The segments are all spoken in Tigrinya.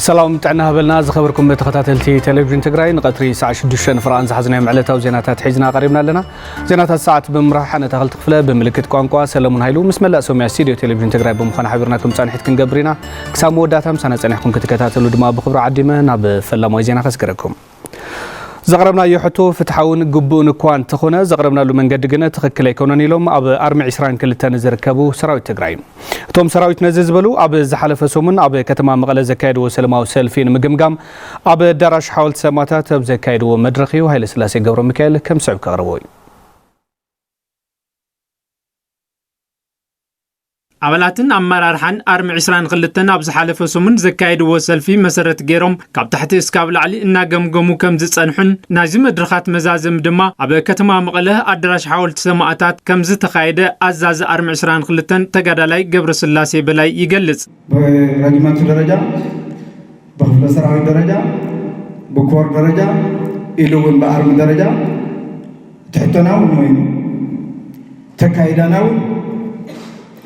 سلام تعنا هبلنا زخبركم بتخطاتلتي تلفزيون تግራይ نقطري ساعة 6 فرانس حزنا معلتاو زيناتات حجنا قريبنا لنا زيناتات ساعة بمراحنا تغلط قفله بملكت ቋንቋ ሰለሞን ኃይሉ ምስ መላእ ሶምያ ስቱዲዮ ቴሌቪዥን ትግራይ በመኾን ሓቢርናኩም ጻንሒት ክንገብሪና ክሳብ ወዳታም ሳና ጻንሒኩም ክትከታተሉ ድማ ብኽብሪ ዓዲመ ናብ ፈላማዊ ዜና ከስገረኩም زغربنا يحطو فتحون قبون كوان تخونا زغربنا له من قد جنا تخكل يكونون لهم أب أرمع إسرائيل كل تنزر كبو سراوي تجرين توم سراوي تنزز بلو أب زحلف سومن أب كتما مغلى زكايد وسلمة وسلفين مجمجم أب درش حول سماتات أب زكايد ومدرخي وهاي السلاسي جبر مكيل كم صعب كهربوي عملاتن أمرارحن أرمع إسرائيل قلتنا بزحالف سومن زكايد وسلفي مسرت جيرم كاب تحت إسكابل علي إننا جمجمو كم زت صنحن نازم درخات مزازم دما أبى كتما مقله أدرش حاول سماعات كم زت خايدة أزاز أرمع إسرائيل قلتن تجادلي جبر السلاسي بلاي يجلس برجمات درجة بخفل سراوي درجة بكور درجة إلوون بأرم درجة تحتنا ونوين تكايدنا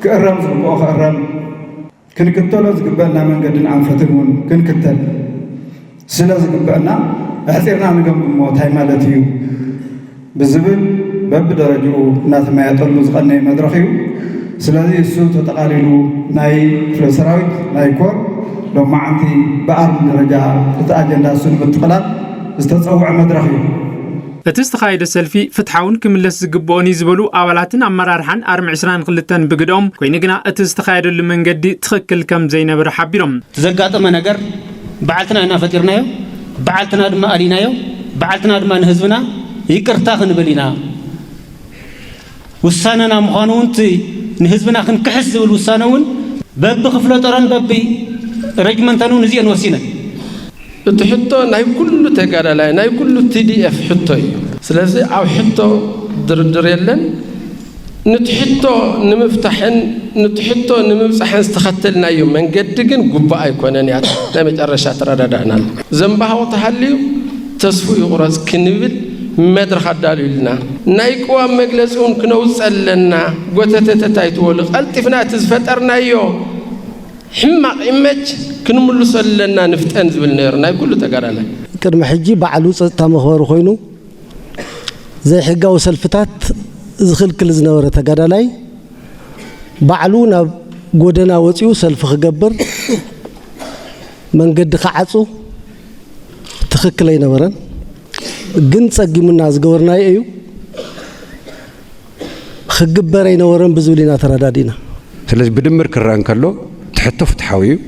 كأرام زقبوا أخرام كن كتلو زقبنا من قدن عن فتمون كن كتل سلا زقبنا أحسرنا نقوم بموت هاي مالتيو بالزبل باب درجو ناس ما يطلوا زقنا مدرخيو سلا ذي السوت وتقاليلو ناي فلسراويت ناي كور لو ما عندي بأرم درجة تتأجل ناسون بالتقلات استتصوع مدرخيو فتستخايد السلفي فتحون كملس زقبوني زبلو أولاتن أمرارحن أرمع إسرائيل قلتن بقدوم كوينقنا اتستخايد اللي من قدي تخكل كم زينا برحابيرهم تزقاط ما نقر بعلتنا هنا فترنايو بعلتنا دما ألينايو بعلتنا دما نهزبنا يكرتاخن بلينا وساننا مخانون تي نهزبنا خن كحس والوسانون باب خفلة طران باب رجمنتانون زين وسينا تحطه ناي كل تجارة لا ناي كل TDF حطه سلاسي أو حطه در يلن نتحطه نمفتحن نتحطه نمفتحن استختلنا يوم من قدقن قبعة يكونن يعني نمت الرشات رددنا زنبها وتحليو تصفي غرز كنبل مدر خدال لنا نايكوا مجلسون كنوز لنا قتتتتايتول التفنا تزفترنا يوم حما إمج كنملو سلنا نفتن زبلنا كله تقرأنا كرم حجي بعلو تامخور خوينو زي حقا وسلفتات زخل كل زنورة تقرأناي بعلونا قودنا وطيو سلف خقبر من قد خعصو تخكلينا ورن قنت سقي من الناس قورنا ايو خقبرينا ورن بزولينا تردادينا سلاز بدمر كران كله تحطه فتحوي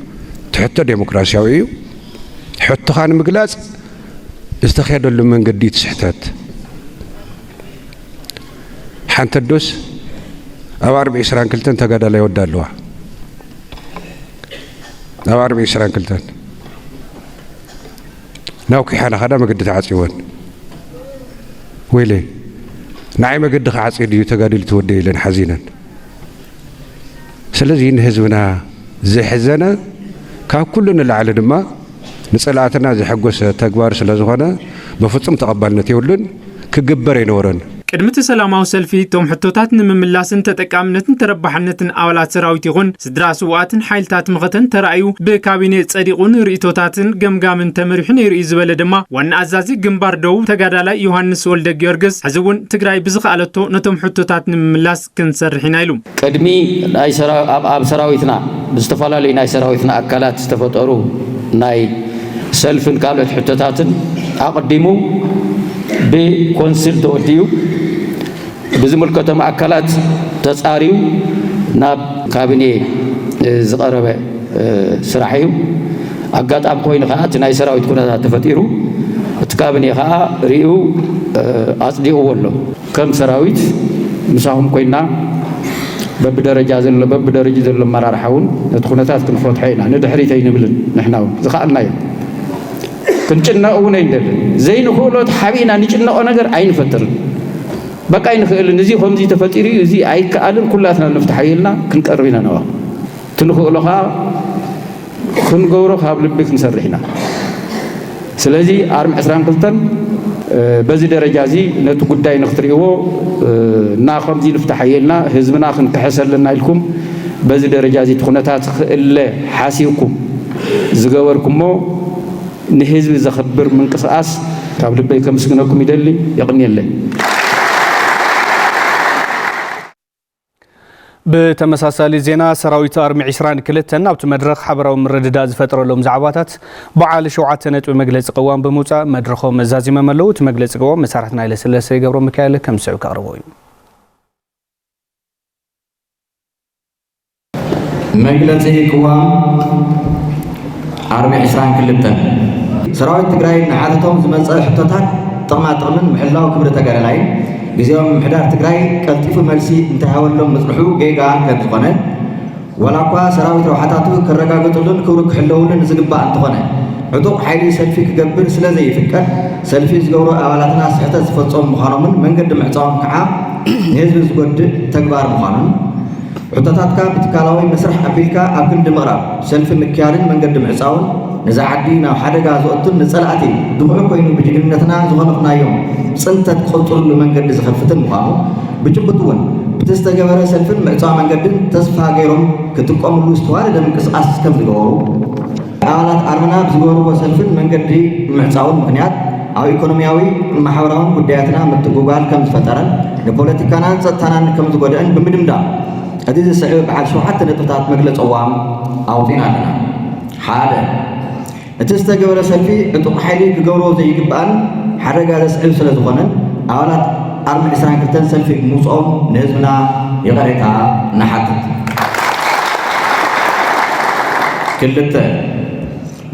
تحطه ديمقراطياوي حطه خان مقلاص استخيدوا له من قديت سحتات حنت الدوس اوار بإسران كلتن تقادا لا يودالوا اوار بإسران كلتن ناوكي حانا خدا ما قد تعصيون ويلي نعيم قد عصي ديو تقادل تودي لن حزينا سلازي نهزبنا زي حزنا كان كلنا العالم ما نسألاتنا زي حقوس تكبار سلازونا بفصم تقبلنا تيولن كجبرين ورن كلمة سلام أو سلفي توم حطوتات نمملاسن تتكامنتن تربحنتن أولاد سراويتيغون سدراس وقاتن حيلتات مغتن ترأيو بكابينة صديقون رئيتوتاتن جمجامن تمرحن يرئيز بلدما وان أزازي جنبار دو تقادالا يوهانس ولد جيورجس حزون تقراي بزق علتو نتوم حطوتات نمملاس كنسرحين ايلوم قدمي ناي أب سراويتنا بستفالا لي ناي سراويتنا أكالات استفترو ناي سلفن كالت حطوتاتن أقدمو بكونسل توديو بزمل كتم أكلات تساريو ناب كابيني زقرب سرحيو أقعد أم كوين خاات ناي سراوي تكون تفتيرو تكابيني خا ريو أصدي أولو كم سراويت مساهم كوينا ببدرجة زل ببدرجة زل مرار حون ندخلناتات كنفوت حينا ندحريتين بلن نحناو زخالنا كنجنا أونين دل زين خولات حبينا نجنا أنجر عين فتر بقى عين خيل نزي خمسي تفتيري زي أي كألن كلاتنا نفتح حيلنا كنقربنا نوا تنخولها خنقورو خابل بك نسرحنا سلازي أرم عسران قلتن بزي درجة زي نتقداي نختريو نا خمسي نفتح حيلنا هزمنا خن كحسر لنا لكم بزي درجة زي تخنتات إلا حاسيكم ዝገበርኩሞ ንህዝቢ ዘኽብር ምንቅስቃስ ካብ ልበይ ከምስግነኩም ይደሊ ይቕኒየለይ። بتمساسالي زينا سراويت أرمي 22 نابت مدرخ حبرو مرددا زفتر لهم زعباتات بعال شوعات نت بمجلس قوام بموتا مدرخو مزازي مملوت مجلس قوام مسارتنا إلى سلسة قبرو مكايل كم سعو كاربوي مجلس قوام أرمي 22 سراويت تقراي نعادتهم زمن صالح حطتات طمات من محلاو كبرتها قال ጊዜያዊ ምሕዳር ትግራይ ቀልጢፉ መልሲ እንተሃወሎም መጽልሑ ጌጋ ከም ዝኾነ ወላ እኳ ሰራዊት ረውሓታቱ ክረጋገጡልን ክብሩ ክሕለውልን ዝግባእ እንትኾነ ዕጡቕ ሓይሊ ሰልፊ ክገብር ስለ ዘይፍቀድ ሰልፊ ዝገብሩ ኣባላትና ስሕተት ዝፈጸሙ ምዃኖምን መንገዲ ምዕፃዎም ከዓ ንህዝቢ ዝጎድእ ተግባር ምዃኑን ዕቶታትካ ብትካላዊ መስርሕ ኣቢልካ ኣብ ክንዲ ምቕራብ ሰልፊ ምክያድን መንገዲ ምዕፃውን ነዛ ዓዲ ናብ ሓደጋ ዝወቱን ንጸላእቲ ድኩዕ ኮይኑ ብጅግንነትና ዝኾነኽናዮም ጽንተት ክቕፅሉሉ መንገዲ ዝኸፍትን ምዃኑ ብጭብጥ እውን ብተስተገበረ ሰልፍን ምዕፃው መንገድን ተስፋ ገይሮም ክጥቀምሉ ዝተዋለደ ምንቅስቓስ ከም ዝገበሩ ኣባላት ኣርመና ብዝገበርዎ ሰልፍን መንገዲ ምዕፃውን ምኽንያት ኣብ ኢኮኖምያዊ ማሕበራውን ጉዳያትና ምትጉጓል ከም ዝፈጠረን ንፖለቲካናን ጸጥታናን ከም ዝጎድአን ብምድምዳም እቲ ዝስዕብ በዓል 7 ነጥብታት መግለፂ ቅዋም ኣውፂና ኣለና። ሓደ እቲ ዝተገበረ ሰልፊ ዕጡቕ ሓይሊ ክገብሮ ዘይግባእን ሓደጋ ዘስዕብ ስለ ዝኾነን ኣባላት ኣርሚ 22 ሰልፊ ብምውፅኦም ንህዝብና ይቐሬታ ንሓትት። ክልተ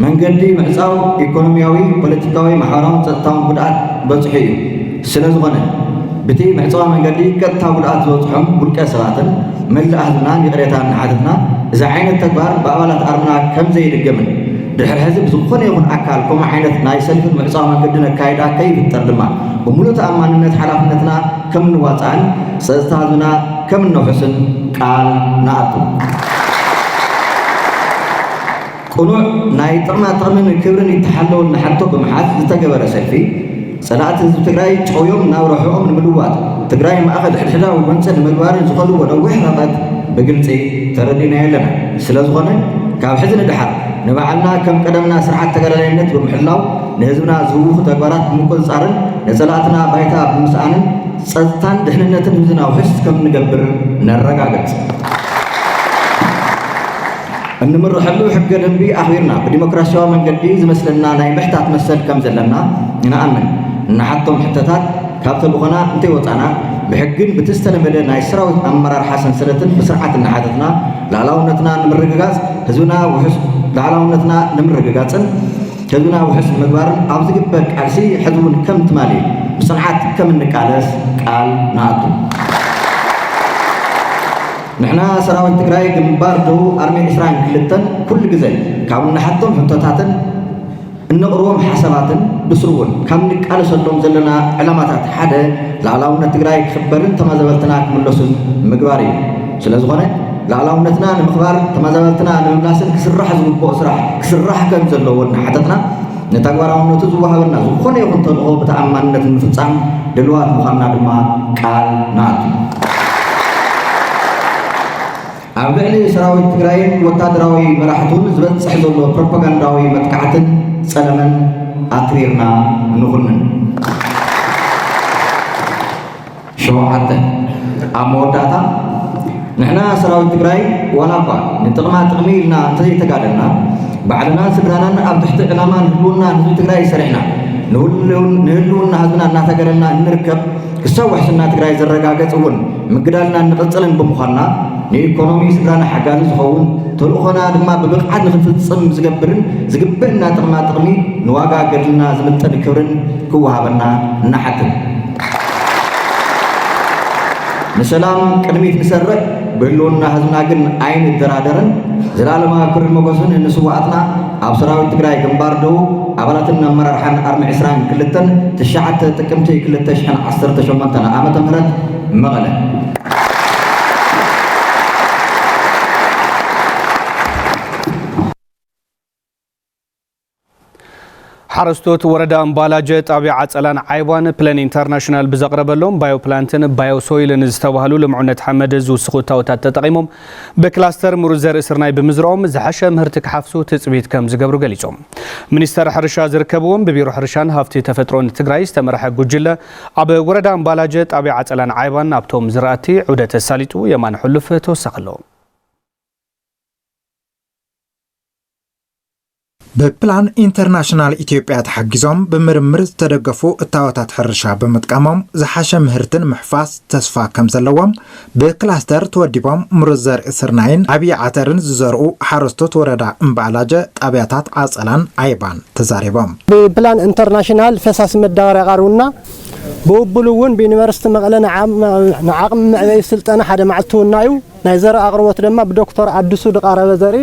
መንገዲ ምዕፃው ኢኮኖምያዊ ፖለቲካዊ ማሕበራውን ጸጥታውን ጉድኣት በፅሑ እዩ ስለ ዝኾነ በቲ ምዕፃው መንገዲ ቀጥታ ጉድኣት ዝበፅሖም ውልቀ ሰባትን መላእ ህዝብናን ይቕሬታ ንሓትትና እዚ ዓይነት ተግባር ብኣባላት ኣርምና ከም ዘይድገምን ድሕሪ ሕዚ ብዝኾነ ይኹን ኣካል ከምኡ ዓይነት ናይ ሰልፍን ምዕፃው መንገዲ ኣካይዳ ከይፍጠር ድማ ብሙሉእ ተኣማንነት ሓላፍነትና ከም ንዋፃእን ጸጥታ ህዝብና ከም ንውሕስን ቃል ንኣቱ። ቁኑዕ ናይ ጥቕማጥቕምን ክብርን ይተሓለወል ንሓቶ ብምሓዝ ዝተገበረ ሰልፊ ጸላእቲ ህዝቢ ትግራይ ጨውዮም ናብ ረሕኦም ንምልዋጥ ትግራይ ማእኸል ሕድሕዳዊ ወንፀ ንምግባርን ዝኸልዎ ነዊሕ ርሕቀት ብግልፂ ተረዲና ኣለና። ስለ ዝኾነ ካብ ሕዚ ንድሓር ንባዕልና ከም ቀደምና ስርዓት ተጋዳላይነት ብምሕላው ንህዝብና ዝህውኹ ተግባራት ብምቁፅፃርን ንጸላእትና ባይታ ብምስኣንን ጸጥታን ድሕንነትን ህዝብና ውሕስ ከም ንገብር ነረጋግፅ። እንምርሐሉ ሕገ ደንቢ ኣኽቢርና ብዲሞክራሲያዊ መንገዲ ዝመስለና ናይ ምሕታት መሰል ከም ዘለና ንኣምን ንሓቶም ሕተታት ካብ ተልእኾና እንተይወፃና ብሕግን ብትስተለመደ ናይ ሰራዊት ኣመራርሓ ሰንሰለትን ብስርዓት እናሓተትና ላዕላውነትና ንምርግጋጽ ህዝብና ውሕስ ላዕላውነትና ንምርግጋጽን ህዝብና ውሕስ ምግባርን ኣብ ዝግበር ቃልሲ ሕዝቡን ከም ትማልዩ ብጽንዓት ከም እንቃለስ ቃል ንኣቱ። ንሕና ሰራዊት ትግራይ ግንባር ደቡብ ኣርሚ 22 ኩሉ ግዜ ካብ እናሓቶም ሕቶታትን እንቕርቦም ሓሳባትን ብስሩውን ካብ ንቃለሰሎም ዘለና ዕላማታት ሓደ ላዕላውነት ትግራይ ክኽበርን ተመዛበልትና ክምለሱን ምግባር እዩ። ስለ ዝኾነ ላዕላውነትና ንምኽባር ተመዛበልትና ንምምላስን ክስራሕ ዝግብኦ ስራሕ ክስራሕ ከም ዘለዎ ንሓተትና ንተግባራውነቱ ዝወሃበና ዝኾነ ይኹን ተልእኾ ብተኣማንነት ንምፍጻም ድልዋት ምዃንና ድማ ቃል ንኣቱ። ኣብ ልዕሊ ሰራዊት ትግራይን ወታደራዊ መራሕቱን ዝበፅሕ ዘሎ ፕሮፓጋንዳዊ መጥቃዕትን ጸለመን ኣክቢርና ንኹንን። 7 ኣብ መወዳእታ ንሕና ሰራዊት ትግራይ ዋላ እኳ ንጥቕማ ጥቕሚ ኢልና እንተዘይተጋደልና ባዕልና ስድራናን ኣብ ትሕቲ ዕላማ ንህልውና ህዝቢ ትግራይ ሰሪሕና ንህልውና ህዝብና እናተገለልና እንርከብ ክሳብ ውሕስና ትግራይ ዘረጋገጽ እውን ምግዳልና ንቕጽልን ብምዃንና ንኢኮኖሚ ስድራና ሓጋዚ ዝኸውን ተልእኾና ድማ ብብቕዓት ንኽንፍጽም ዝገብርን ዝግብእና ጥቕማ ጥቕሚ ንዋጋ ገድልና ዝምጥን ክብርን ክወሃበና እናሓትን። ንሰላም ቅድሚት ንሰርዕ ብህልውና ህዝብና ግን ኣይንደራደርን ዘለኣለማዊ ክብርን ሞገስን ንስዋዕትና ኣብ ሰራዊት ትግራይ ግንባር ደቡብ ኣባላትን ኣመራርሓን ኣርሚ 22 9 ጥቅምቲ 2018 ዓመተ ምህረት መቐለ። حرستوت وردا امبالاجه طابع عصلان عيبان بلان انترناشونال بزقربلهم بايو بلانتن بايو سويلن زتبهلو لمعونه حمد زوسخوتاوتات تطقيمهم بكلاستر مرزر اسرناي بمزرعهم زحشه مهرتك حفسو تصبيت كم زغبرو غليصوم منستر حرشا زركبهم ببيرو حرشان هافتي تفطرون تግራይ استمرح ጉጅለ አበ ወረዳ امبالاجه طابع عصلان عيبان ابتوم زراتي عوده الساليطو يمان حلف توسخلو በፕላን ኢንተርናሽናል ኢትዮጵያ ተሐግዞም በምርምር ተደገፉ እታወታት ሕርሻ በመጥቀሞም ዝሓሸ ምህርትን ምሕፋስ ተስፋ ከም ዘለዎም በክላስተር ተወዲቦም ምርዘር እስርናይን አብይ ዓተርን ዝዘርኡ ሓረስቶት ወረዳ እምባላጀ ጣብያታት ዓጸላን አይባን ተዛሪቦም በፕላን ኢንተርናሽናል ፈሳስ መዳወሪያ ቀርቡና በውብሉውን በዩኒቨርሲቲ መቀለ ንዓቅም ምዕባይ ስልጠና ሓደ ማዕልቱናዩ ናይ ዘር አቅርቦት ድማ በዶክተር አዲሱ ድቃረበ ዘሪ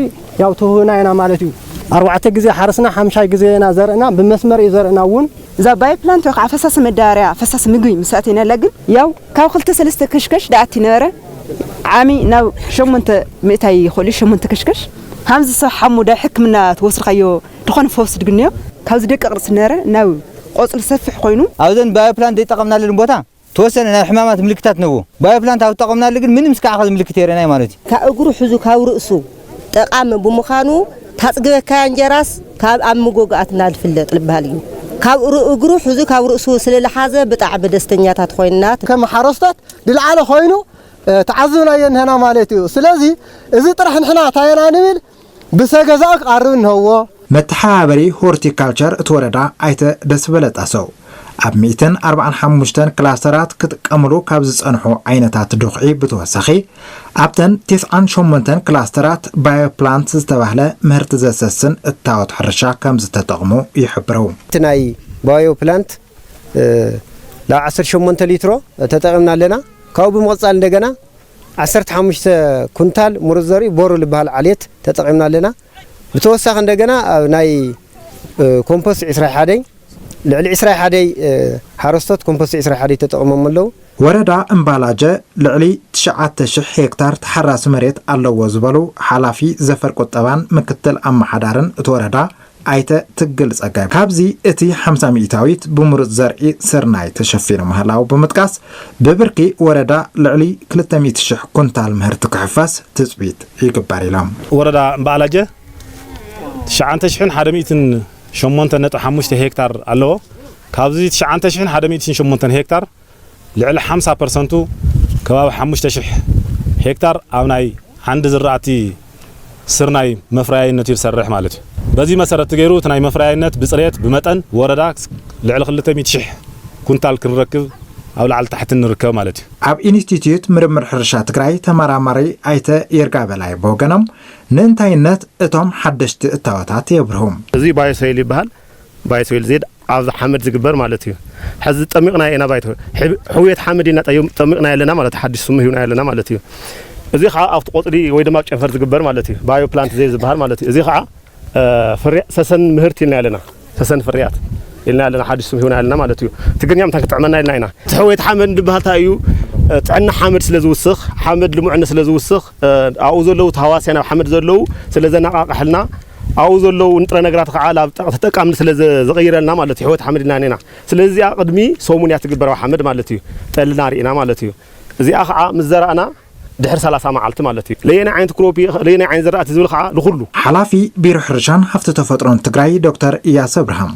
ያው ተሁናይና ማለት እዩ 4 ጊዜ حرسنا 5 ጊዜ ናዘርና በመስመር ይዘርናውን ዛ ባይ ፕላንት ወቃ ፈሳስ መዳሪያ ፈሳስ ምግቢ መስአቴና ለግን ያው ካብ 2-3 ከሽከሽ ዳአቲ ነበረ ዓሚ ናው 8 ሚታይ ይخلي 8 ከሽከሽ ሃምዝ ሰው ሓሙዳ ሕክምና ተወስርካዮ ድኾን ፈውስ ድግንዮ ካብዚ ደቀ ቅርስ ነረ ናው ቆጽል ሰፍሕ ኮይኑ አውዘን ባይ ፕላንት ይጠቀምናልን ቦታ ተወሰነ ናይ ሕማማት ምልክታት ነው ባይ ፕላንት አው ተጠቀምናል ግን ምንም እስከ አኸዝ ምልክት የረናይ ማለት ካእግሩ ሕዙ ካብ ርእሱ ጠቃም በመኻኑ ታጽገበ ካንጀራስ ካብ አምጎጋትና ልፍለጥ ልባልዩ ካብ እግሩ ሕዙ ካብ ርእሱ ስለለሓዘ ብጣዕሚ ደስተኛታት ኮይናት ከም ሓረስታት ድልዓለ ኮይኑ ተዓዝብና የንህና ማለት እዩ ስለዚ እዚ ጥራሕ ንሕና ታየና ንብል ብሰገዛው ቀርብ ነውዎ መተሓባበሪ ሆርቲካልቸር እትወረዳ አይተ ደስበለጣሰው ኣብ 145 ክላስተራት ክትቀምሉ ካብ ዝጸንሑ ዓይነታት ድኽዒ ብተወሳኺ ኣብተን 98 ክላስተራት ባዮፕላንት ዝተባህለ ምህርቲ ዘሰስን እታወት ሕርሻ ከም ዝተጠቕሙ ይሕብረው ናይ ባዮፕላንት ላ 18 ሊትሮ ተጠቅምና ኣለና ካብ ብምቕጻል እንደገና 15 ኩንታል ሙርዘሪ ቦሩ ልባል ዓሌት ተጠቅምና ኣለና ብተወሳኺ እንደገና ናይ ኮምፖስት 21 ልዕሊ 21 ሓረስቶት ኮምፖስት 21 ተጠቅሞም ኣለው ወረዳ እምባላጀ ልዕሊ 9000 ሄክታር ተሓራሲ መሬት ኣለዎ ዝበሉ ሓላፊ ዘፈር ቁጠባን ምክትል ኣመሓዳርን እትወረዳ አይተ ትግል ጸጋይ ካብዚ እቲ 50 ሚታዊት ብምሩጽ ዘርኢ ስርናይ ተሸፊኑ መህላው በመጥቃስ በብርቂ ወረዳ ልዕሊ 200,000 ኩንታል ምህርቲ ክሕፋስ ትጽቢት ይግበር ኢሎም ወረዳ እምባላጀ 9108 ሄክታር ኣለዎ ካብዚ 9108 ሄክታር ልዕሊ 50% ከባቢ 5000 ሄክታር ኣብ ናይ አንድ ዝራእቲ ስርናይ መፍራይነት ይሰርሕ ማለት እዩ በዚ መሰረት ገይሩ ናይ መፍራይነት ብጽሬት ብመጠን ወረዳ ልዕሊ 200,000 ኩንታል ክንረክብ ኣብ ላዕሊ ታሕት ንርከብ ማለት እዩ ኣብ ኢንስቲትዩት ምርምር ሕርሻ ትግራይ ተመራማሪ አይተ ይርጋ በላይ በወገኖም ንእንታይነት እቶም ሓደሽቲ እታወታት የብርሁም እዚ ባዮሶይል ይበሃል ባዮሶይል ዜድ ኣብ ሓመድ ዝግበር ማለት እዩ ሕዚ ጠሚቕና ኢና ባይቶ ሕውየት ሓመድ ኢና ጠሚቕና ያለና ማለት ሓድሽ ስሙ ሂውና ያለና ማለት እዩ እዚ ከዓ ኣብቲ ቆጽሊ ወይ ድማ ጨንፈር ዝግበር ማለት እዩ ባዮፕላንት ዜድ ዝበሃል ማለት እዩ እዚ ከዓ ፍርያ ሰሰን ምህርቲ ኢና ያለና ሰሰን ፍርያት ኢልና ያለና ሓድሽ ስሙ ሂውና ያለና ማለት እዩ ትግርኛም ተክጥዕመና ኢልና ኢና ሕውየት ሓመድ ድበሃል ታዩ ጥዕና ሓመድ ስለዝውስኽ ሓመድ ልሙዕነ ስለዝውስኽ ኣብኡ ዘለው ተሃዋስያን ኣብ ሓመድ ዘለው ስለዘናቃቅሕልና ኣብኡ ዘለው ንጥረ ነገራት ከዓ ላብ ተጠቃምነት ስለዘቀይረልና ማለት እዩ ሕውየት ሓመድ ኢና ነና ስለዚ ቅድሚ ሰሙን ያትግበር ኣብ ሓመድ ማለት እዩ ጠልና ሪኢና ማለት እዩ እዚኣ ከዓ ምዘራእና ድሕር 30 መዓልቲ ማለት እዩ ለየና ዓይነቱ ክሮፒ ለየና ዓይነቱ ዝራእቲ ዝብል ከዓ ለኩሉ ሓላፊ ቢሮ ሕርሻን ሃፍቲ ተፈጥሮን ትግራይ ዶክተር ኢያስ አብርሃም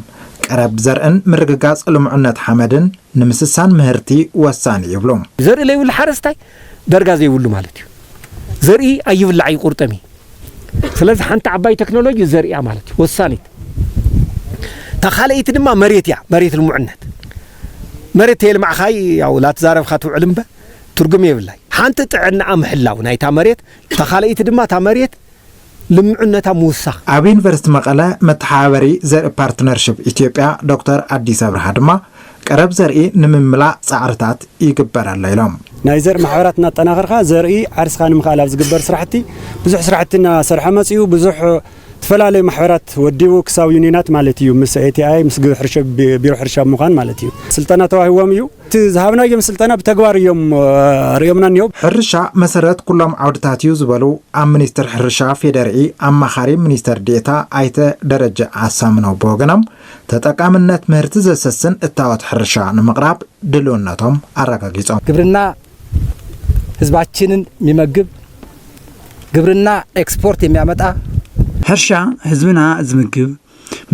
ቀረብ ዘርአን ምርግጋጽ ልሙዕነት ሓመድን ንምስሳን ምህርቲ ወሳኒ ይብሎም ዘርኢ ለይብል ሓረስታይ ደርጋ ዘይብሉ ማለት እዩ ዘርኢ ኣይብላዕ ይቁርጠሚ ስለዚህ ሓንቲ ዓባይ ቴክኖሎጂ ዘርኢያ ማለት እዩ ወሳኒት ተኻለይቲ ድማ መሬት ያ መሬት ልሙዕነት መሬት የልማዕኻይ ያው ላትዛረብካ ትውዕል እምበ ትርጉም የብላይ ሓንቲ ጥዕና ምሕላው ናይታ መሬት ተኻለይቲ ድማ ታ መሬት ልምዕነታ ሙሳኽ ኣብ ዩኒቨርሲቲ መቐለ መተሓባበሪ ዘርኢ ፓርትነርሽፕ ኢትዮጵያ ዶክተር አዲስ አብርሃ ድማ ቀረብ ዘርኢ ንምምላእ ጻዕርታት ይግበራል ኢሎም ናይ ዘርኢ ማሕበራት እናጠናኸርካ ዘርኢ ዓርስኻ ንምኻል ኣብ ዝግበር ስራሕቲ ብዙሕ ስራሕትና ሰርሐ መጽዩ ብዙሕ ተፈላለዩ ማሕበራት ወዲቡ ክሳብ ዩኒናት ማለት እዩ ምስ ኤቲአይ ምስ ግብር ቢሮ ሕርሻ ምዃን ማለት እዩ ስልጠና ተዋሂቦም እዩ እቲ ዝሃብናዮም ስልጠና ብተግባር እዮም ርዮምና ንዮ ሕርሻ መሰረት ኩሎም ዓውድታት እዩ ዝበሉ ኣብ ሚኒስትር ሕርሻ ፌደራሊ ኣማኻሪ ሚኒስትር ዴታ አይተ ደረጃ አሳምነው በወገኖም ተጠቃምነት ምህርቲ ዘሰስን እታወት ሕርሻ ንምቅራብ ድልውነቶም አረጋግጠው ግብርና ህዝባችንን የሚመግብ ግብርና ኤክስፖርት የሚያመጣ ሕርሻ ህዝብና ዝምግብ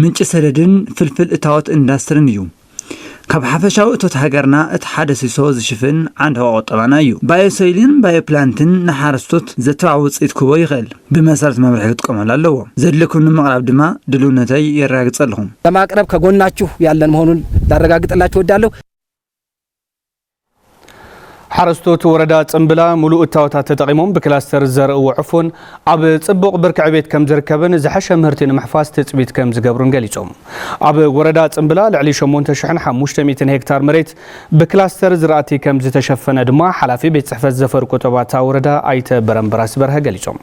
ምንጭ ሰደድን ፍልፍል እታወት ኢንዱስትሪን እዩ ካብ ሓፈሻው እቶት ሃገርና እቲ ሓደ ሲሶ ዝሽፍን ዓንድ ቆጠባና እዩ ባዮሶይልን ባዮፕላንትን ንሓረስቶት ዘተዋውፅት ክቦ ይኽእል ብመሰረት መምርሒ ይጥቀመሉ ኣለዎ ዘድልኩም ንምቅራብ ድማ ድልውነተይ የረጋግጸልኩም ለማቅረብ ከጎናችሁ ያለን መሆኑን ላረጋግጥላችሁ ወዳለሁ حرستوت وردا صنبلا ملؤ التاوتات تقيمون بكلاستر الزرع وعفون اب صبق بركع بيت كم زركبن زحشه مهرتين محفاز تثبيت كم زغبرون غليصوم اب وردا صنبلا لعلي 8500 هكتار مريت بكلاستر زراعتي كم زتشفن دما حلافي بيت صحفه زفر كتباتا وردا ايت برنبراس برها غليصوم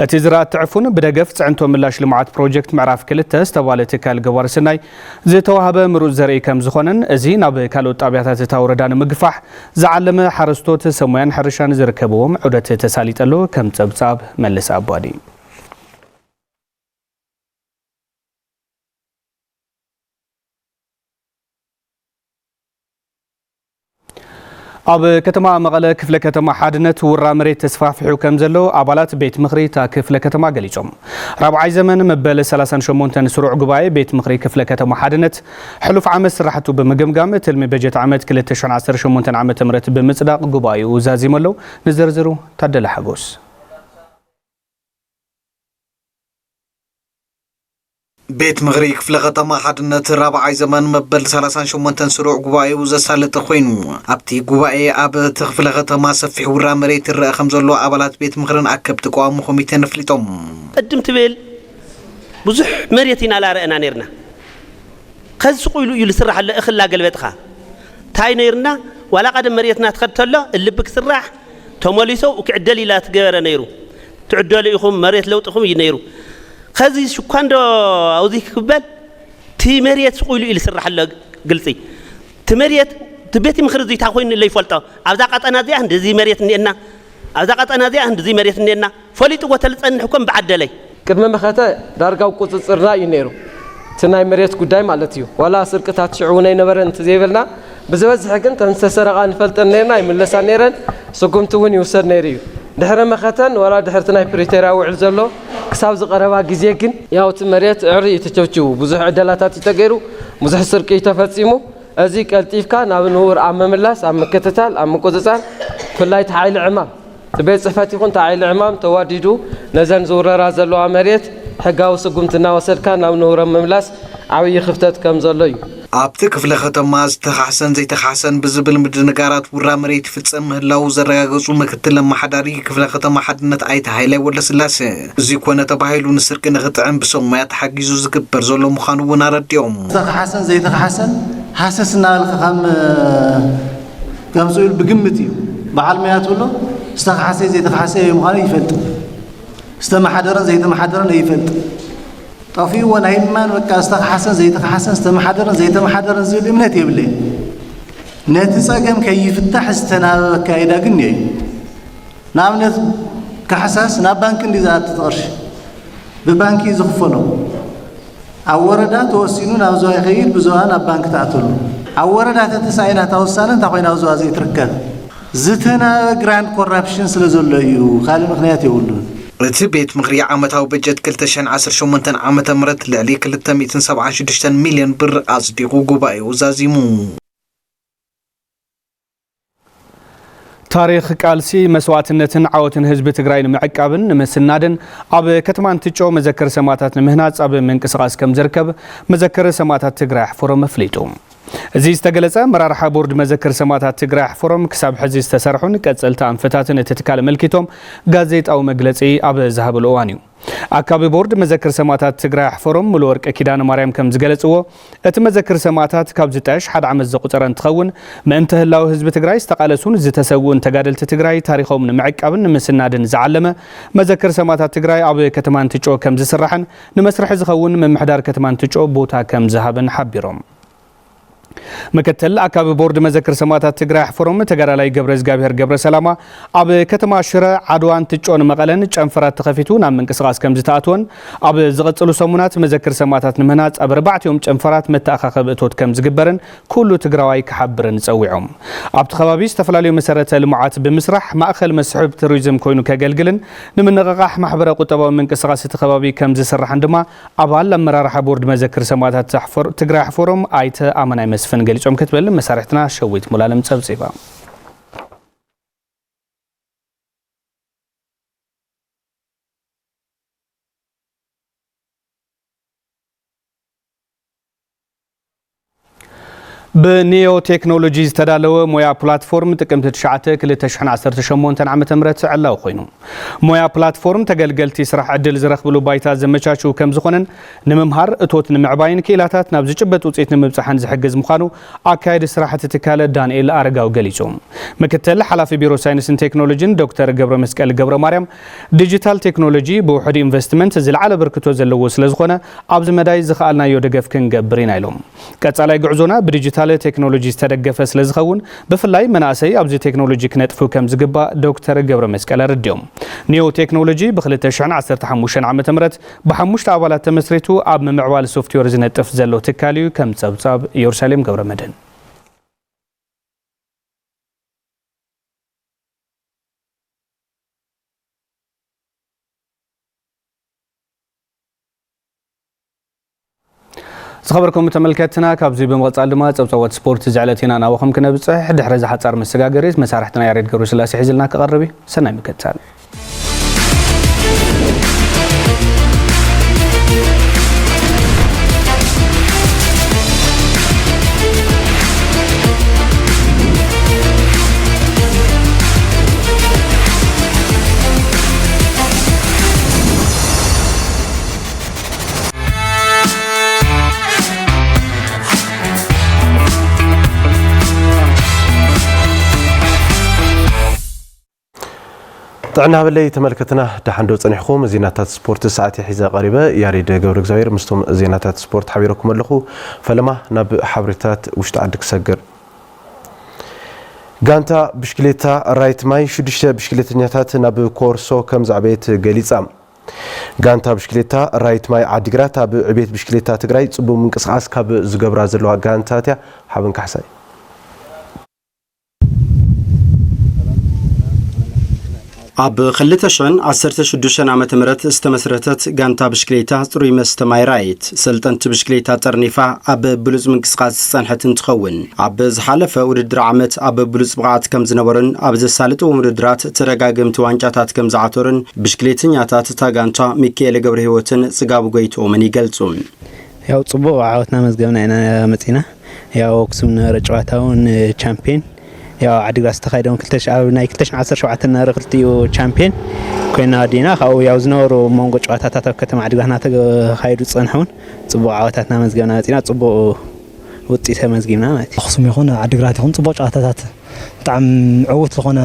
እቲ ዝራእቲ تعرفون بدقف ጽዕንቶ ምላሽ ልማዓት ፕሮጀክት ምዕራፍ 2 ዝተባለ ትካል ገባር ሰናይ ዝተዋሃበ ምሩጽ ዘርኢ ከም ዝኾነን እዚ ናብ ካልኦት ጣብያታት ተወረዳ ንምግፋሕ ዝዓለመ ሓረስቶት ሰሙያን ሕርሻን ዝርከብዎም ዑደት ተሳሊጠሎ ከም ጸብጻብ መልስ አባዲ اب كتما مقله كفله كتما حادنت ورا مريت تسفافحو كم زلو ابالات بيت مخري تا كفله كتما غليصوم رابعي زمن مبل 38 سروع غباي بيت مخري كفله كتما حادنت حلف عام سرحتو بمغمغام تلمي بجت عامت 2018 عام تمرت بمصداق غباي وزازيملو نزرزرو تدل حغوس بيت مغري كفله كتما حادنت رابعي زمن مبل 38 سروع غباي وزسالت خوينو ابتي غباي اب تخفله كتما سفح ورا مريت الرقم زلو ابالات بيت مغرن اكب تقوام كوميتي نفليتهم قدمت بيل بزح مريتنا لا رأنا نيرنا خذ سقيلو يلسرح على اخلا قلبتها تاي نيرنا ولا قدم مريتنا تخدتله اللي بك سراح تموليسو وكعدلي لا تغير نيرو تعدلي يخم مريت لو تخم ينيرو خذي شكان دو اوذيك كبل تي مريت سقيلو يلسرح على قلتي تمريت تبيتي مخرزي تاخوين اللي يفلطو ابدا قطنا دي عند زي مريت ندينا ابدا قطنا دي عند زي مريت ندينا فليط وتلصن حكم بعدلي ቅድመ መኸተ ዳርጋው ቁጽጽርና ይነሩ ትናይ መሬት ጉዳይ ማለት እዩ ዋላ ስርቅታት ሽዑና ይነበረ እንት ዘይበልና ብዝበዝሕ ግን ተንሰሰረቃ ንፈልጠን ነርና ይምለሳ ነረን ስጉምቱን ይውሰድ ነር እዩ ድሕረ መኸተን ወላ ድሕርትናይ ፕሪቶሪያ ውዕል ዘሎ ክሳብ ዝቀረባ ግዜ ግን ያውት መሬት ዕሪ ይተቸውችው ብዙሕ ዕደላታት ይተገይሩ ብዙሕ ስርቂ ተፈጺሙ እዚ ቀልጢፍካ ናብ ንውር አመምላስ አመከተታል አመቆጽጻር ፍላይ ተሓይል ዕማም تبيت صفاتي كنت عائل عمام تواديدو نزن زوررا زلوا مريت حقاو سقمتنا وسلكان او نور مملاس عوي خفتت كم زلوي ابت كفله ختما زتخحسن زي تخحسن بزبل مدنقارات ورا مريت فصم هلاو زرغاغصو مكتل محداري كفله ختما حدنت ايت هايلاي ولا سلاس زي كونه تبايلو نسرك نغطعن بسمات حقيزو زكبر زلو مخانو ونارديوم تخحسن زي تخحسن حاسسنا الخم كمسؤول بقمتي بعلميات له استخحسي زي تخحسي مخانو يفلط استمحدرن زي تمحدرن يفلط طفي ونايمان وكا استخحسن زي تخحسن استمحدرن زي تمحدرن زي الامنات يبلي نتسقم كيفتح استناب كايدا غني نامنت كحساس نا بانك اندي ذات تقرش ببانك يزخفنو اوردا توسينو ناوزو يخيل بزوان بانك تاعتلو اوردا تتساينا توسانن تاخينا زو زي تركب زتنا جراند كوربشن سلازوليو خالي مخنيات يقولون رتي بيت مغري عامتاو بجد كلتشن 18 عامه مرت لعلي 376 مليون بر اصدقو غباي وزازيمو تاريخ قالسي مسواتنتن عوتن حزب تግራይ ንምዕቃብን ንምስናድን ኣብ ከተማን ትጮ መዘከር ሰማዕታት ንምህናጽ ኣብ መንቀሳቀስ ከም ዝርከብ መዘከር ሰማዕታት ትግራይ ፎረም ፍሊጡ እዚ ዝተገለጸ መራርሓ ቦርድ መዘከር ሰማዕታት ትግራይ ፎረም ክሳብ ሕዚ ዝተሰርሑን ቀጽልታ አንፈታትን እትትካል መልኪቶም ጋዜጣዊ መግለጺ ኣብ ዝሃበሉ እዋን እዩ አካባቢ ቦርድ መዘከር ሰማዕታት ትግራይ ፎረም ሙሉ ወርቀ ኪዳነ ማርያም ከም ዝገለጽዎ እቲ መዘከር ሰማዕታት ካብ ዝጣሽ ሓደ ዓመት ዘቁፀረ እንትኸውን ምእንተ ህላው ህዝቢ ትግራይ ዝተቃለሱን ዝተሰውኡን ተጋደልቲ ትግራይ ታሪኾም ንምዕቃብን ንምስናድን ዝዓለመ መዘከር ሰማዕታት ትግራይ ኣብ ከተማን ትጮ ከም ዝስራሕን ንመስርሕ ዝኸውን ምምሕዳር ከተማን ትጮ ቦታ ከም ዝሃብን ሓቢሮም مكتل أكاب بورد مذكر سماتات تجرح فروم تجرى لاي جبرز جابهر جبر سلامة أب كتما شراء عدوان تجون مقالن جنفرات تخفتون عم من قصاص كم زتاتون أب زغت سلوسمونات مذكر سماتات نمنات أب 4 يوم جنفرات متأخخ بتوت كم زجبرن كله تجرواي كحبرن تسويهم أب تخبابيس تفلاليو مسارة المعات بمسرح ما أخل مسحوب ترويزم كوينو كجلجلن نمن نقاح محبرة قطبة من قصاص تخبابي كم زسر عندما أبال لما راح بورد مذكر سماتات تحفر تجرح فروم آيت أمانة مسفن قلت أم كتبل مسارحتنا شويت ملالم تسبسيبا بنيو تكنولوجيز تدالو مويا بلاتفورم تقمت تشعته كل تشحن 18 عام تمرت علاو خوينو مويا بلاتفورم تقلقلتي سرح عدل زرخ بلو بايتا زمچاچو كم زخونن نممهار اتوت نمعباين كيلاتات ناب زچبت وصيت نمبصحن زحجز مخانو اكايد سراحه تكاله دانيال ارغاو غليصوم مكتل حلافي بيرو ساينس تكنولوجي دكتور غبر مسقل غبر مريم ديجيتال تكنولوجي بوحد انفستمنت زلعله بركتو زلو سلازخونه ابز مداي زخالنا يودغف كنغبرين ايلوم قصالاي غعزونا بديجيتال تكنولوجي استدغف سلازخون بفلاي مناسي ابز تكنولوجي كنطفو كم زغبا دكتور غبر مسقل رديوم نيو تكنولوجي بخلتشان 15 عام تمرت بحمشت ابالات تمسريتو اب ممعوال سوفتوير زنطف زلو تكاليو كم صبصاب يورشليم غبر مدن خبركم متملكتنا كابزي بمقصال دما صبصوت سبورت زعلتنا ناوخم كنبصح دحر ز حصار مسغاغريس مسارحتنا ياريد غبر سلاسي حزلنا كقربي سناي مكتال طعنا بالله تملكتنا دحندو صنيحكم زيناتات سبورت ساعات حيزه قريبه ياريد غبر እግዚአብሔር مستم زيناتات سبورت حبيركم لكم فلما ناب حبرتات وشت عندك سجر غانتا بشكليتا رايت ماي شدشته بشكليتنياتات ناب كورسو كم زعبيت غليصا غانتا بشكليتا رايت ماي عدغرات اب عبيت بشكليتا تግራይ ጽቡ منقسقاس ካብ ዝገብራ ዘለዋ ጋንታትያ ሓበን ካሕሳይ أب خلتشان 16 عام تمرت استمسرتت غانتا بشكليتا طري مستماي رايت سلطنت بشكليتا ترنيفا أب بلوز منقسقاس صنحتن تخون أب زحلفه ودر عامت أب بلوز بقعت كم زنبرن أب زسالت ومردرات ترغاغمت وانچاتات كم زعتورن بشكليتنياتات تا غانتا ميكيل غبر هيوتن صغاب غيتو من يገልጹም ያው ጽቦ ዓወትና መዝገብና ኢና መጽና ያው ክሱም ረጫዋታውን ቻምፒየን يا عدغاس تخايدون كلتش ناي كلتش 17 نرقلتيو چامبيون كوينا دينا خاو ياو زنورو مونغو ጨዋታታት ከተማ عدغانا تخايدو صنحون ጽቦ ዓወታትና መዝገብና መጽና ጽቦ ውጤት መዝገብና ማለት خصم يكون عدغራት يكون ጽቦ ጨዋታታት በጣም ዕውት ለሆነ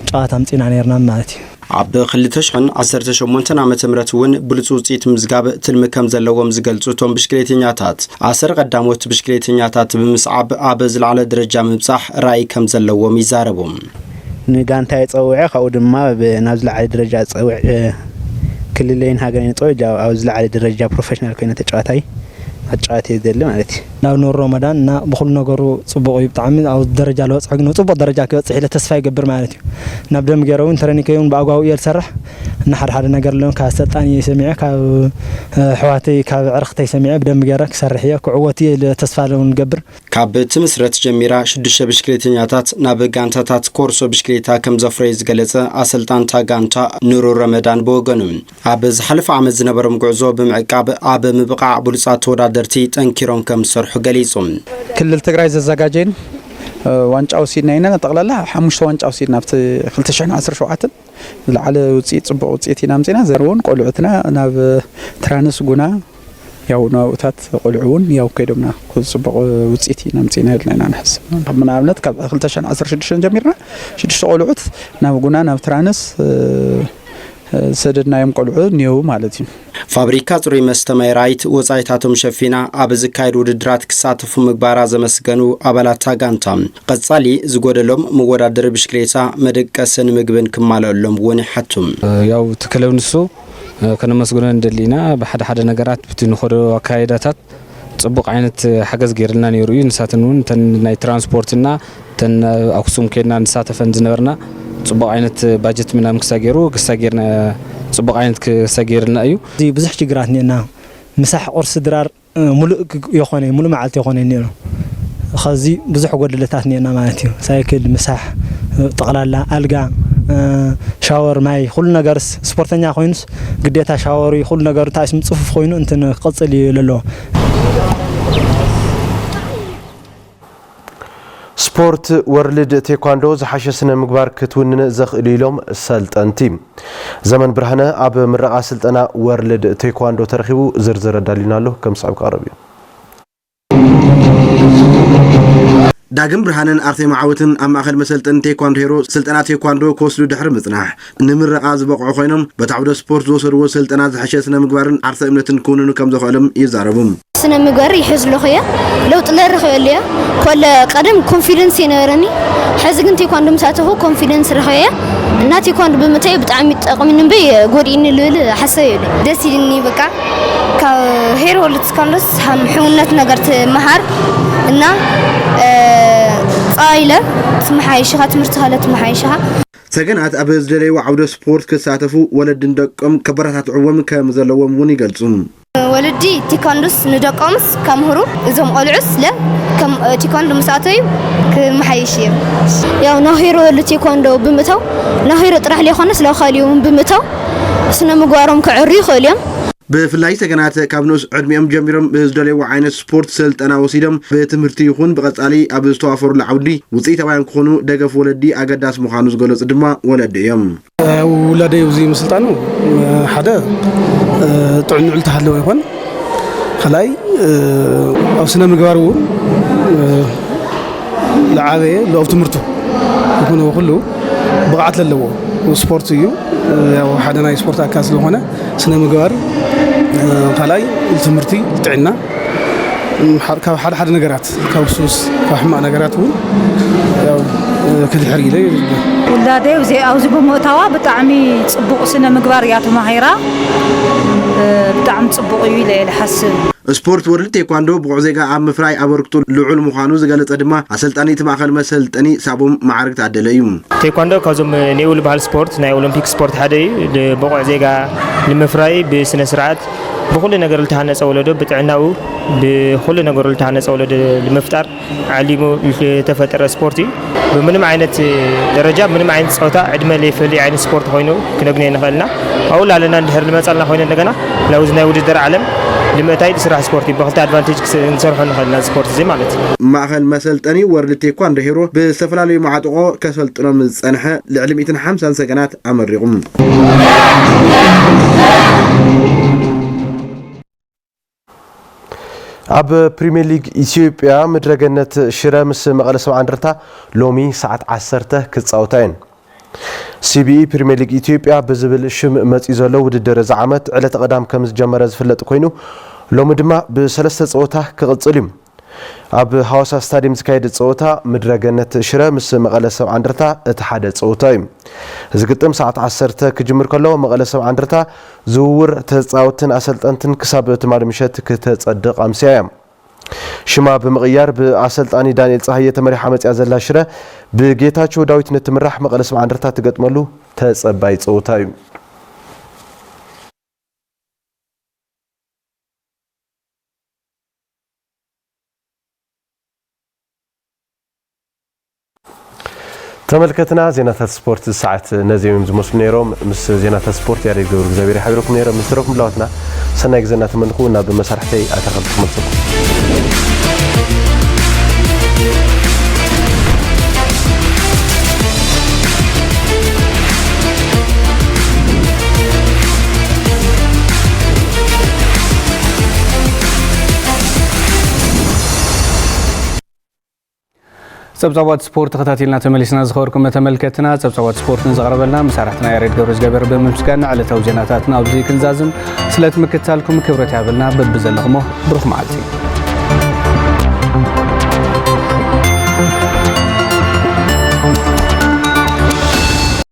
ጨዋታ መጽና ነርና ማለት أب خلتشان 18 عام تمرت ون بلوز وصيت مزغاب تلم كم زلوم زغلصو توم بشكليتنياتات 10 قداموت بشكليتنياتات بمصعب ابز على درجه مبصح راي كم زلوم يزاربوم نغانتا يصوعي خاو دما بنازل على درجه صوع كللين هاغرين طوج اوزل على درجه بروفيشنال كاينه تጫዋታይ አጫዋት ይደል ማለት ናው ኖር ረመዳን እና በሁሉ ነገሩ ጽቡቅ ይብጣም አው ደረጃ ለወጽግ ነው ጽቡቅ ደረጃ ከወጽ ሄለ ተስፋ ይገብር ማለት ነው ናብ ደም ገረውን ትሬኒንግውን ባጓው ይልሰርሕ እና ሓደ ነገር ለም ካሰጣን ይሰሚዕ ካብ ሕዋተይ ካብ ዕርኽተይ ሰሚዕ በደም ገረ ክሰርሕየ ክዕወት ተስፋ ለውን ገብር ካብ ትምስረት ጀሚራ 6 ብሽክሌተኛታት ናብ ጋንታታት ኮርሶ ብሽክሌታ ከም ዘፍረይ ዝገለጸ አሰልጣን ታጋንታ ኑሩ ረመዳን በወገኑም አበዝ ሐልፍ ዓመት ዝነበረም ጉዕዞ ብምዕቃብ አበ ምብቃዕ ብሉጻት ተወዳደርቲ ጠንኪሮም ከም ሰርሑ ገሊጹም ክልል ትግራይ ዘዘጋጀን ዋንጫው ሲናይና ጠቅላላ 5 ዋንጫው ሲና ብት 2017 ለዓለ ውጽኢት ጽቡቅ ውጽኢት ኢና ምጽና ዘርውን ቆልዑትና ናብ ትራንስ ጉና ያው ናውታት ቆልዑን ያው ከይዶምና ጽቡቅ ውጽኢት ኢና ምጽና ይልና ንሕስብ ምናልባት ካብ 2016 ጀሚርና 6 ቆልዑት ናብ ጉና ናብ ትራንስ سددنا يوم قلعو نيو مالتي ፋብሪካ ጽሩይ መስተ ማይ ራይት ወጻይታቶም ሸፊና ኣብ ዝካየድ ውድድራት ክሳተፉ ምግባራ ዘመስገኑ አባላት ጋንታ ቀጻሊ ዝጎደሎም መወዳደር ብሽክሌታ መደቀስን ምግብን ክማለሎም ወን ይሓቱም ያው ተከለውንሱ ከነመስገኑ እንደሊና በሐደ ሐደ ነገራት ብትንخዶ አካይዳታት ጽቡቅ አይነት ሐገዝ ገርልና ነይሩ ንሳትኑን ተን ናይ ትራንስፖርትና ተን አክሱም ከና ንሳተፈን ዝነበርና ጽቡቅ አይነት ባጀት ምናምን ክሳገርና ጽቡቅ አይነት ክሳገርና እዩ እዚ ብዙሕ ችግራት ነና ምሳሕ ቁርስ ድራር ሙሉእ ይኾነ ሙሉእ መዓልቲ ይኾነ ነይሩ خዚ ብዙሕ ጎደለታት ነና ማለት እዩ ሳይክል ምሳሕ ጠቅላላ አልጋ ሻወር ማይ ሁሉ ነገር ስፖርተኛ ኮይኑስ ግዴታ ሻወር ሁሉ ነገር ታስም ጽፉፍ ኮይኑ እንትን ቅጽል ይለሎ ስፖርት ወርልድ ቴኳንዶ ዝሓሸ ስነ ምግባር ክትውንን ዘኽእሉ ኢሎም ሰልጠንቲ ዘመን ብርሃነ ኣብ ምረቃ ስልጠና ወርልድ ቴኳንዶ ተረኺቡ ዝርዝር ዳሊናሎ ከም ሰዓብ ቀረብ እዩ ዳግም ብርሃንን አርቴማ ዓወትን ኣብ ማእከል መሰልጠን ቴኳንዶ ሄሮ ስልጠና ቴኳንዶ ኮስሉ ድሕሪ ምጽናሕ ንምረቃ ዝበቕዑ ኮይኖም በታዕውደ ስፖርት ዝወሰድዎ ስልጠና ዝሓሸ ስነ ምግባርን ዓርሰ እምነትን ክውንኑ ከም ዘኽእሎም ይዛረቡ ስነ ምግባር ይሕዝሉ ኸያ ለውጥ ለርኸየልያ ኮለ ቀደም ኮንፊደንስ ይነበረኒ ሕዚ ግን ቴኳንዶ ምሳተፉ ኮንፊደንስ ረኸየ እና ቴኳንዶ በመታይ ብጣዕሚ ጠቕሚን በይ ጎዲኒ ልብል ሓሰብ ይብል ደስ ይልኒ በቃ ካብ ሄሮ ልትስካንዶስ ሕውነት ነገር ትመሃር እና ጻይለ ትመሓይሽኻ ትምህርቲ ካለት ትመሓይሽኻ ሰገናት ኣብ ዝደለይዎ ዓውደ ስፖርት ክሳተፉ ወለድን ደቆም ከበረታትዕዎም ከም ዘለዎም እውን ይገልጹ ወለዲ ቴኳንዶስ ንደቆምስ ከምህሩ እዞም ቆልዑስ ለ ከም ቴኳንዶ ምሳተዩ ክመሓይሽ እዮም ያው ናሂሮ ለቴኳንዶ ብምተው ናሂሮ ጥራሕ ለይኾነስ ለኻሊዮም ብምተው ስነ ምግባሮም ክዕሪ ይኽእልዮም ብፍላይ ሰገናት ካብ ንኡስ ዕድሚኦም ጀሚሮም ብዝደለይዎ ዓይነት ስፖርት ስልጠና ወሲዶም ብትምህርቲ ይኹን ብቐጻሊ ኣብ ዝተዋፈሩሉ ዓውዲ ውፅኢታውያን ክኾኑ ደገፍ ወለዲ ኣገዳሲ ምዃኑ ዝገለጹ ድማ ወለዲ እዮም ውላደይ እዚ ምስልጣኑ ሓደ ጥዕንዑ ልተሃለወ ይኾን ከላይ ኣብ ስነ ምግባር እውን ለዓበየ ለኣብ ትምህርቱ ይኹን ኩሉ ብቕዓት ለለዎ ስፖርት እዩ ያው ሓደ ናይ ስፖርት ኣካል ስለሆነ ስነ ምግባር ከላይ ትምህርቲ ጥዕና ካብ ሓደ ነገራት ካብ ሱስ ካብ ሕማቅ ነገራት እውን ያው ከድሕር ኢለ ውላደይ ኣብዚ ብምእታዋ ብጣዕሚ ጽቡቕ ስነ ምግባር እያ ተማሂራ ብጣዕሚ ጽቡቕ እዩ ኢለ ልሓስብ ስፖርት ወርልድ ቴኳንዶ ብቑዕ ዜጋ ኣብ ምፍራይ ኣበርክቶ ልዑል ምዃኑ ዝገለጸ ድማ ኣሰልጣኒት ማእከል መሰልጠኒ ሳቦም ማዕርግ ታደለ እዩ ቴኳንዶ ካብዞም ኔውል ባህል ስፖርት ናይ ኦሎምፒክ ስፖርት ሓደ እዩ ብቑዕ ዜጋ ንምፍራይ ብስነ ስርዓት بكل نجار التهانة أولده بتعناو بكل نجار التهانة أولده لمفتر علموا تفتر سبورتي بمن معينة درجة من معينة صوتا عندما ليفلي عين سبورت هينو كنا بني نخلنا أول على نهر المسألة هينا نجنا لو زنا وجد در علم لما تايد سرح سبورتي بخلت أدفانتج نصرح نخلنا سبورت زي مالتي معهل مسألة تاني ورد تيكوان هيرو باستفلالي معاتقو كسلت رمز أنها لعلم 5 سنوات أمر رغم ኣብ ፕሪሚየር ሊግ ኢትዮጵያ ምድረገነት ሽረ ምስ መቐለ 70 እንደርታ ሎሚ ሰዓት 10 ክጻወታን ሲቢኢ ፕሪሚየር ሊግ ኢትዮጵያ ብዝብል ሽም መጽኢ ዘሎ ውድድር ዝዓመት ዕለተ ቀዳም ከም ዝጀመረ ዝፍለጥ ኮይኑ ሎሚ ድማ ብ3 ጸወታ ክቕጽል እዩ ኣብ ሃዋሳ ስታዲየም ዝካየድ ጸወታ ምድረገነት ሽረ ምስ መቐለ 70 እንደርታ እቲ ሓደ ጸወታ እዩ ዝግጥም ሰዓት 10 ክጅምር ከሎ መቐለ 70 እንደርታ ዝውውር ተጻወትን ኣሰልጠንትን ክሳብ ትማል ምሸት ክትጸድቕ ኣምስያ ሽማ ብምቕያር ብኣሰልጣኒ ዳንኤል ፀሃየ ተመሪሓ መጽያ ዘላ ሽረ ብጌታቸው ዳዊት ንትምራሕ መቐለ 70 እንደርታ ትገጥመሉ ተጸባይ ጸወታ እዩ تملكتنا زينات السبورت الساعة نزيم زموس نيروم مس زينات السبورت يا رجال زبير حبيبكم نيروم مستركم بلوتنا سنة جزنا تمنكونا بمسارحتي أتخلص منكم ፀብፃባት ስፖርት ተኸታቲልና ተመሊስና ዝኸበርኩም ተመልከትና ፀብፃባት ስፖርት ንዘቕረበልና መሳርሕትና ያሬድ ገብረ ዝገበር ብምስጋና ዕለታዊ ዜናታትና ኣብዚ ክንዛዝም ስለ ትምክትታልኩም ክብረት ያብልና በብዘለኹሞ ብሩኽ መዓልቲ